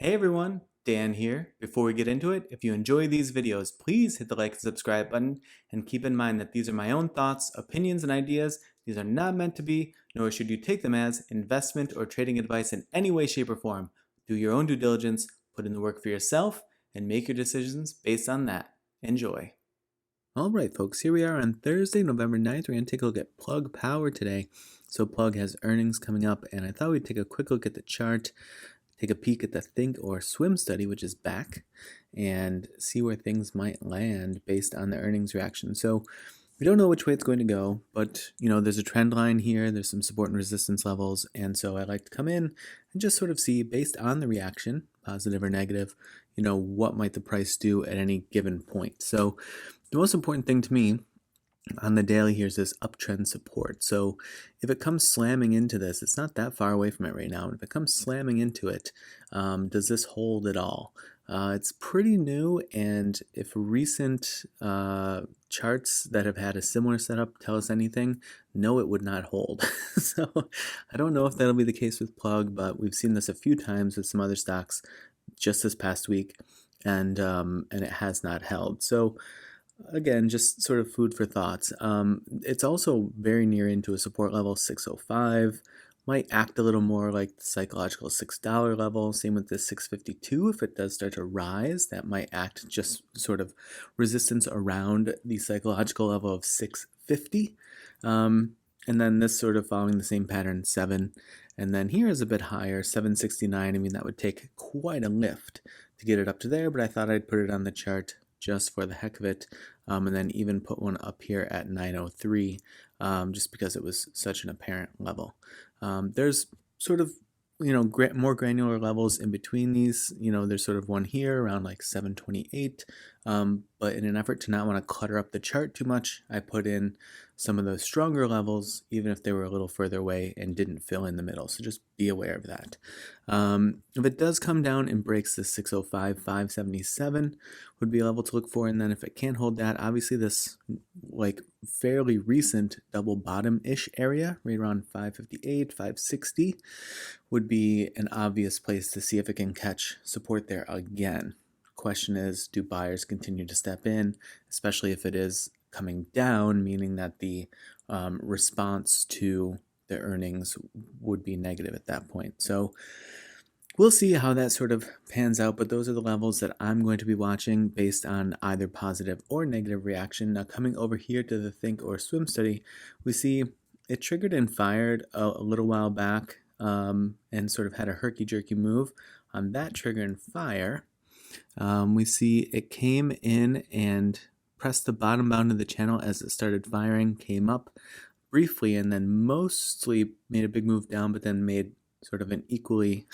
Hey everyone, Dan here. Before we get into it, if you enjoy these videos, please hit the like and subscribe button and keep in mind that these are my own thoughts, opinions, and ideas. These are not meant to be, nor should you take them as investment or trading advice in any way, shape, or form. Do your own due diligence, put in the work for yourself, and make your decisions based on that. Enjoy. Alright folks, here we are on Thursday, November 9th. We're going to take a look at Plug Power today. So Plug has earnings coming up, and I thought we'd take a quick look at the chart, take a peek at the Think or Swim study, which is back, and see where things might land based on the earnings reaction. So we don't know which way it's going to go, but there's a trend line here, there's some support and resistance levels, and so I like to come in and just sort of see, based on the reaction, positive or negative, what might the price do at any given point. So the most important thing to me on the daily here is this uptrend support. So if it comes slamming into this, it's not that far away from it right now. If it comes slamming into it, does this hold at all? It's pretty new, and if recent charts that have had a similar setup tell us anything, no, it would not hold. So I don't know if that'll be the case with Plug, but we've seen this a few times with some other stocks just this past week, and it has not held. So again, just sort of food for thoughts. It's also very near into a support level, 605. Might act a little more like the psychological $6 level. Same with the 652. If it does start to rise, that might act just sort of resistance around the psychological level of 650. And then this sort of following the same pattern, 7. And then here is a bit higher, 769. I mean, that would take quite a lift to get it up to there, but I thought I'd put it on the chart just for the heck of it, and then even put one up here at 903, just because it was such an apparent level. There's sort of more granular levels in between these. There's sort of one here around like 728, but in an effort to not want to clutter up the chart too much, I put in some of those stronger levels, even if they were a little further away and didn't fill in the middle. So just be aware of that. If it does come down and breaks the 605, 577 would be a level to look for. And then if it can't hold that, obviously this like fairly recent double bottom-ish area, right around 558, 560, would be an obvious place to see if it can catch support there again. Question is, do buyers continue to step in, especially if it is coming down, meaning that the response to the earnings would be negative at that point. So we'll see how that sort of pans out, but those are the levels that I'm going to be watching based on either positive or negative reaction. Now, coming over here to the Think or Swim study, we see it triggered and fired a little while back, and sort of had a herky-jerky move. On that trigger and fire, we see it came in and pressed the bottom bound of the channel as it started firing, came up briefly, and then mostly made a big move down, but then made sort of an equally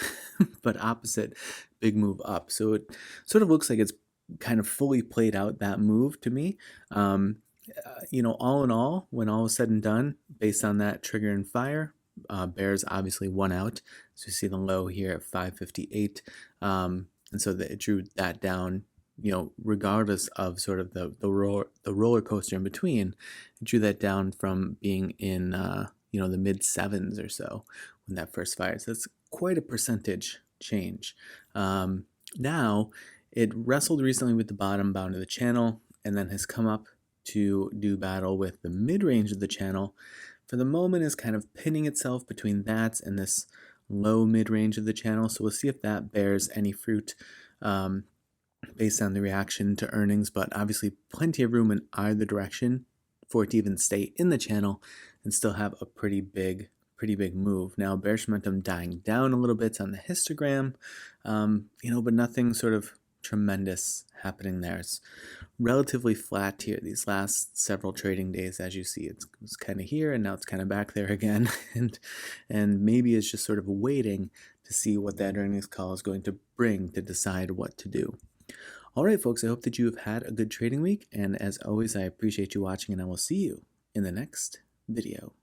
but opposite big move up. So it sort of looks like it's kind of fully played out, that move, to me. All in all, when all is said and done, based on that trigger and fire, bears obviously won out. So you see the low here at 558, and so it drew that down, regardless of sort of the roller coaster in between. It drew that down from being in the mid sevens or so when that first fired. So that's quite a percentage change. Now it wrestled recently with the bottom bound of the channel, and then has come up to do battle with the mid-range of the channel. For the moment is kind of pinning itself between that and this low mid-range of the channel. So we'll see if that bears any fruit based on the reaction to earnings, but obviously plenty of room in either direction for it to even stay in the channel and still have a pretty big move. Now, bearish momentum dying down a little bit on the histogram, but nothing sort of tremendous happening there. It's relatively flat here these last several trading days. As you see, it's kind of here, and now it's kind of back there again, and maybe it's just sort of waiting to see what that earnings call is going to bring to decide what to do. All right, folks, I hope that you have had a good trading week, and as always, I appreciate you watching, and I will see you in the next video.